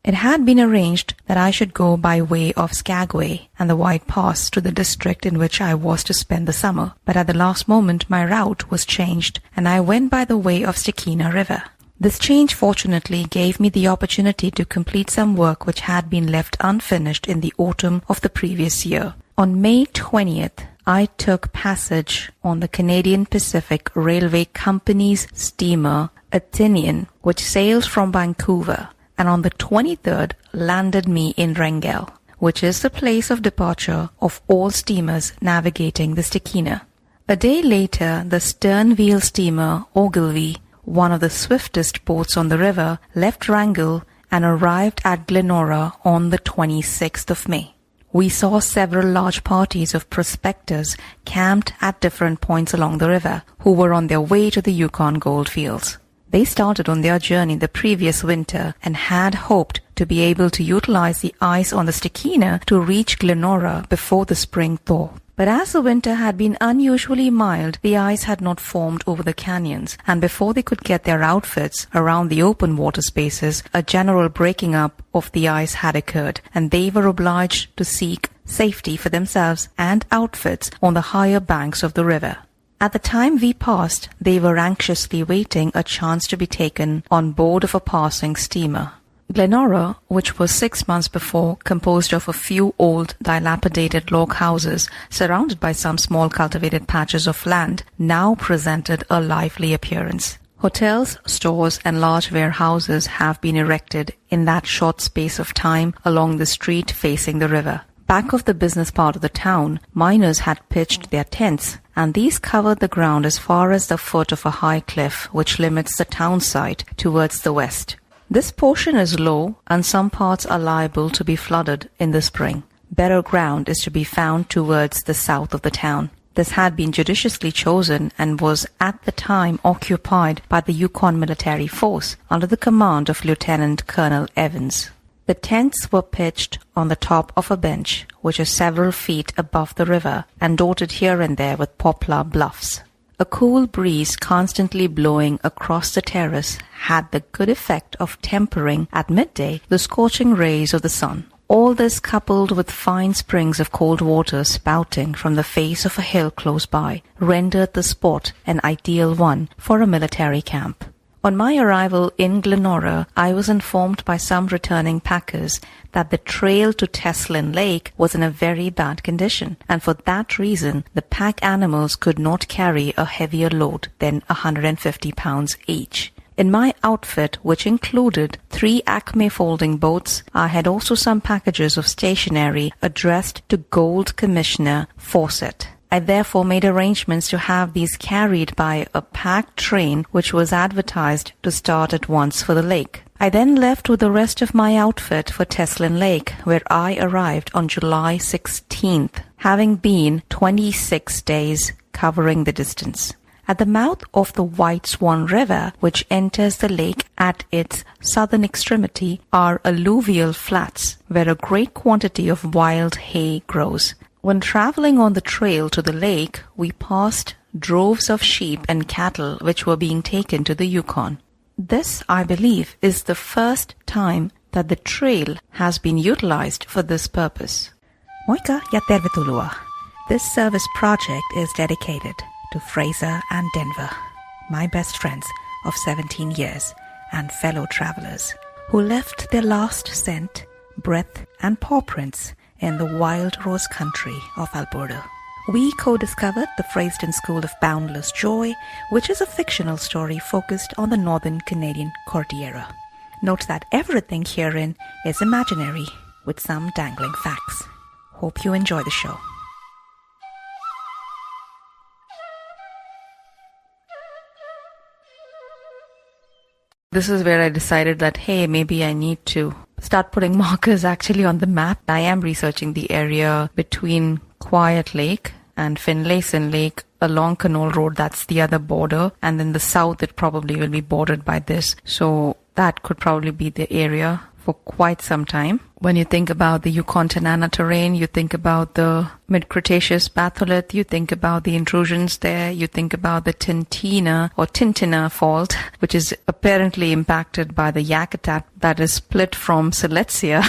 It had been arranged that I should go by way of Skagway and the White Pass to the district in which I was to spend the summer, but at the last moment my route was changed and I went by the way of Tintina River. This change fortunately gave me the opportunity to complete some work which had been left unfinished in the autumn of the previous year. On May 20th, I took passage on the Canadian Pacific Railway Company's steamer Aaranya, which sails from Vancouver, and on the 23rd landed me in Wrangell, which is the place of departure of all steamers navigating the Tintina. A day later, the stern-wheel steamer Ogilvy, one of the swiftest boats on the river, left Wrangell and arrived at Glenora on the 26th of May. We saw several large parties of prospectors camped at different points along the river who were on their way to the Yukon goldfields. They started on their journey the previous winter and had hoped to be able to utilize the ice on the Tintina to reach Glenora before the spring thaw. But as the winter had been unusually mild, the ice had not formed over the canyons, and before they could get their outfits around the open water spaces, a general breaking up of the ice had occurred, and they were obliged to seek safety for themselves and outfits on the higher banks of the river. At the time we passed, they were anxiously waiting a chance to be taken on board of a passing steamer. Glenora, which was 6 months before composed of a few old, dilapidated log houses surrounded by some small cultivated patches of land, now presented a lively appearance. Hotels, stores, and large warehouses have been erected in that short space of time along the street facing the river. Back of the business part of the town, miners had pitched their tents, and these covered the ground as far as the foot of a high cliff which limits the town site towards the west. This portion is low, and some parts are liable to be flooded in the spring. Better ground is to be found towards the south of the town. This had been judiciously chosen and was at the time occupied by the Yukon military force under the command of Lieutenant Colonel Evans. The tents were pitched on the top of a bench, which is several feet above the river and dotted here and there with poplar bluffs. A cool breeze constantly blowing across the terrace had the good effect of tempering at midday the scorching rays of the sun. All this, coupled with fine springs of cold water spouting from the face of a hill close by, rendered the spot an ideal one for a military camp. On my arrival in Glenora, I was informed by some returning packers that the trail to Teslin Lake was in a very bad condition, and for that reason the pack animals could not carry a heavier load than 150 pounds each. In my outfit, which included 3 Acme folding boats, I had also some packages of stationery addressed to Gold Commissioner Fawcett. I therefore made arrangements to have these carried by a packed train which was advertised to start at once for the lake. I then left with the rest of my outfit for Teslin Lake, where I arrived on July 16th, having been 26 days covering the distance. At the mouth of the White Swan River, which enters the lake at its southern extremity, are alluvial flats where a great quantity of wild hay grows. When traveling on the trail to the lake, we passed droves of sheep and cattle which were being taken to the Yukon. This, I believe, is the first time that the trail has been utilized for this purpose. Moika ja tervetuloa. This service project is dedicated to Fraser and Denver, my best friends of 17 years and fellow travelers, who left their last scent, breath, and paw prints in the wild rose country of Alberta. We co-discovered the Frazden School of Boundless Joy, which is a fictional story focused on the northern Canadian Cordillera. Note that everything herein is imaginary, with some dangling facts. Hope you enjoy the show. This is where I decided that, hey, maybe I need to start putting markers actually on the map. I am researching the area between Quiet Lake and Finlayson Lake along Canol Road. That's the other border. And then the south, it probably will be bordered by this. So that could probably be the area for quite some time. When you think about the Yukon-Tanana terrane, you think about the mid-Cretaceous batholith, you think about the intrusions there, you think about the Tintina or Tintina fault, which is apparently impacted by the Yakutat that is split from Silesia.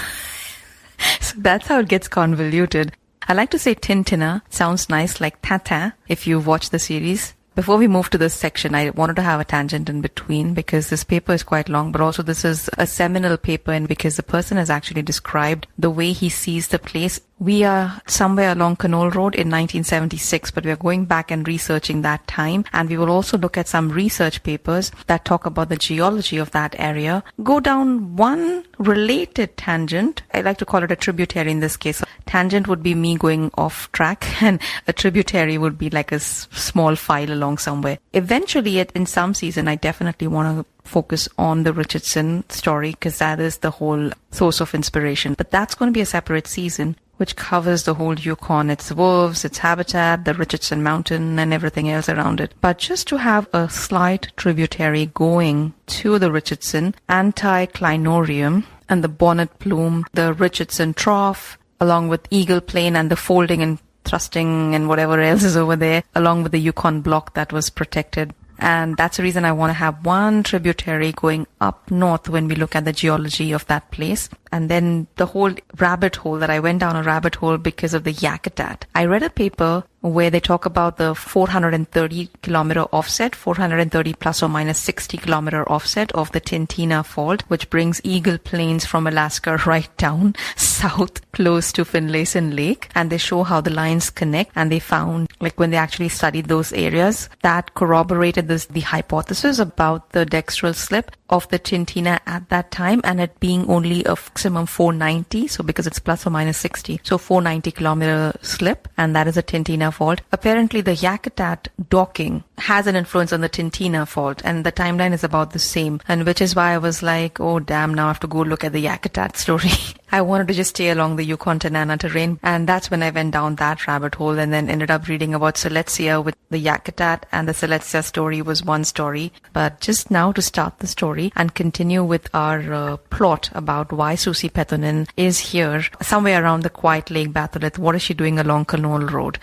So that's how it gets convoluted. I like to say Tintina. Sounds nice, like Tintin, if you watch the series. Before we move to this section, I wanted to have a tangent in between because this paper is quite long, but also this is a seminal paper, and because the person has actually described the way he sees the place. We are somewhere along Canol Road in 1976, but we are going back and researching that time. And we will also look at some research papers that talk about the geology of that area. Go down one related tangent. I like to call it a tributary in this case. Tangent would be me going off track, and a tributary would be like a small file along somewhere. Eventually, in some season, I definitely want to focus on the Richardson story because that is the whole source of inspiration. But that's going to be a separate season, which covers the whole Yukon, its wolves, its habitat, the Richardson Mountain, and everything else around it. But just to have a slight tributary going to the Richardson, Anticlinorium, and the bonnet plume, the Richardson Trough, along with Eagle Plain and the folding and thrusting and whatever else is over there, along with the Yukon block that was protected. And that's the reason I want to have one tributary going up north when we look at the geology of that place. And then the whole rabbit hole that I went down a rabbit hole because of the Yakutat. I read a paper where they talk about the 430 kilometer offset, 430 plus or minus 60 kilometer offset of the Tintina fault, which brings Eagle Plains from Alaska right down south close to Finlayson Lake. And they show how the lines connect. And they found, like when they actually studied those areas, that corroborated the hypothesis about the dextral slip of the Tintina at that time, and it being only a maximum 490, so because it's plus or minus 60, so 490 kilometer slip, and that is a Tintina fault. Apparently the Yakutat docking has an influence on the Tintina fault, and the timeline is about the same, and which is why I was like, oh damn, now I have to go look at the Yakutat story. I wanted to just stay along the Yukon-Tanana terrane, and that's when I went down that rabbit hole and then ended up reading about Silesia with the Yakutat, and the Silesia story was one story. But just now to start the story and continue with our plot about why Susie Pethonen is here, somewhere around the Quiet Lake batholith. What is she doing along Canol Road?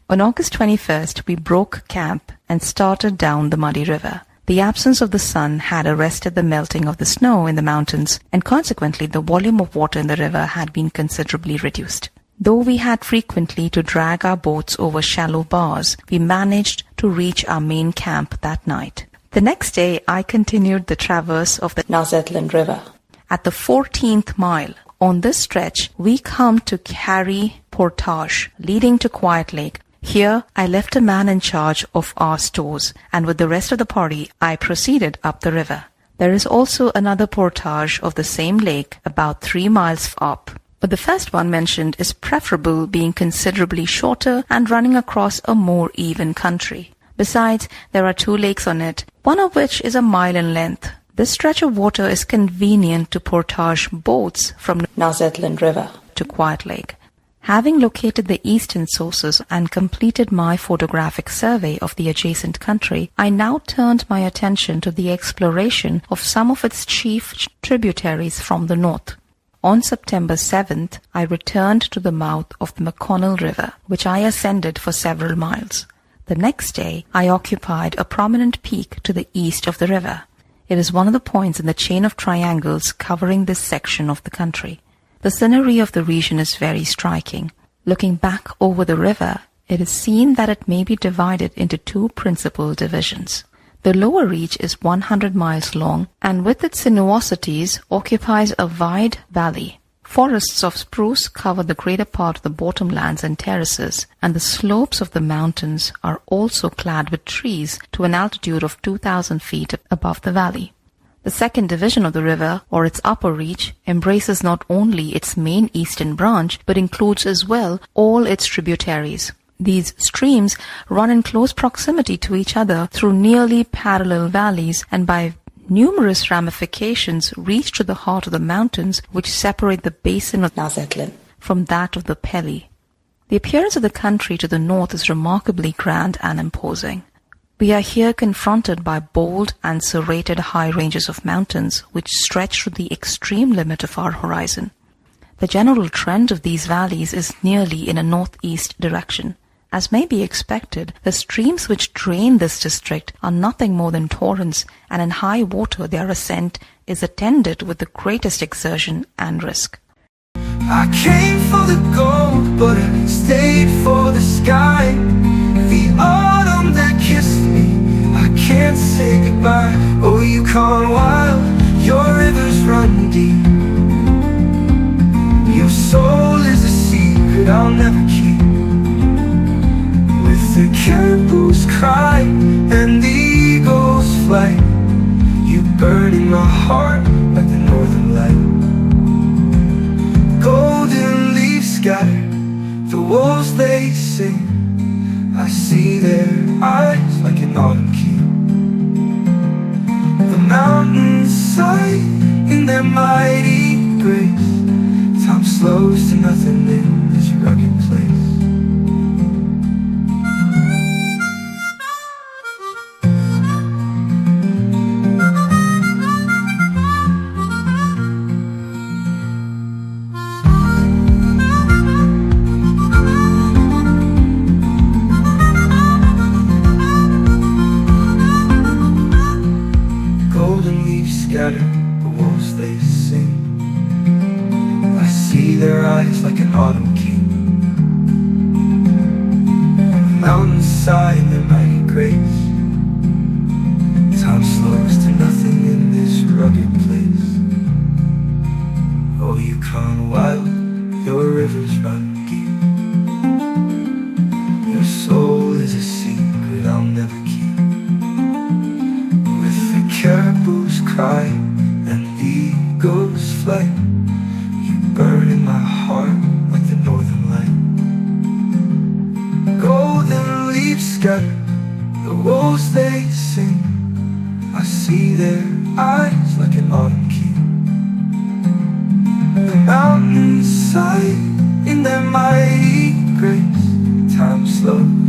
On August 21st, we broke camp and started down the muddy river. The absence of the sun had arrested the melting of the snow in the mountains, and consequently the volume of water in the river had been considerably reduced. Though we had frequently to drag our boats over shallow bars, we managed to reach our main camp that night. The next day, I continued the traverse of the Nisutlin River. At the 14th mile, on this stretch, we come to Carry Portage, leading to Quiet Lake. Here, I left a man in charge of our stores, and with the rest of the party, I proceeded up the river. There is also another portage of the same lake about 3 miles up. But the first one mentioned is preferable, being considerably shorter and running across a more even country. Besides, there are 2 lakes on it, one of which is a mile in length. This stretch of water is convenient to portage boats from Nisutlin River to Quiet Lake. Having located the eastern sources and completed my photographic survey of the adjacent country, I now turned my attention to the exploration of some of its chief tributaries from the north. On September 7th, I returned to the mouth of the McConnell River, which I ascended for several miles. The next day, I occupied a prominent peak to the east of the river. It is one of the points in the chain of triangles covering this section of the country. The scenery of the region is very striking. Looking back over the river, it is seen that it may be divided into 2 principal divisions. The lower reach is 100 miles long and with its sinuosities occupies a wide valley. Forests of spruce cover the greater part of the bottomlands and terraces, and the slopes of the mountains are also clad with trees to an altitude of 2,000 feet above the valley. The second division of the river, or its upper reach, embraces not only its main eastern branch, but includes as well all its tributaries. These streams run in close proximity to each other through nearly parallel valleys and by numerous ramifications reach to the heart of the mountains which separate the basin of Nisutlin from that of the Pelly. The appearance of the country to the north is remarkably grand and imposing. We are here confronted by bold and serrated high ranges of mountains which stretch to the extreme limit of our horizon. The general trend of these valleys is nearly in a northeast direction. As may be expected, the streams which drain this district are nothing more than torrents, and in high water their ascent is attended with the greatest exertion and risk. I came for the gold, but I stayed for the sky. The autumn that kissed me, I can't say goodbye. Oh, Yukon Wild, your rivers run deep. Your soul is a secret I'll never keep. With the caribou's cry and the eagle's flight, you burn in my heart like the northern light. Golden leaves scatter, the wolves they sing. I see their eyes like an autumn king. The mountains sigh in their mighty grace. Time slows to nothing in this rugged place. Golden leaves scatter, the wolves they sing. I see their eyes like an autumn king. Mountains sigh in their mighty grace. Time slows to nothing in this rugged place. Oh, Yukon Wild, your rivers run deep. Your soul is a secret I'll never keep. With the caribou's cry and the eagle's flight, burn in my heart like the northern light. Golden leaves scatter, the wolves they sing. I see their eyes like an autumn king. The mountains sigh in their mighty grace. Time slows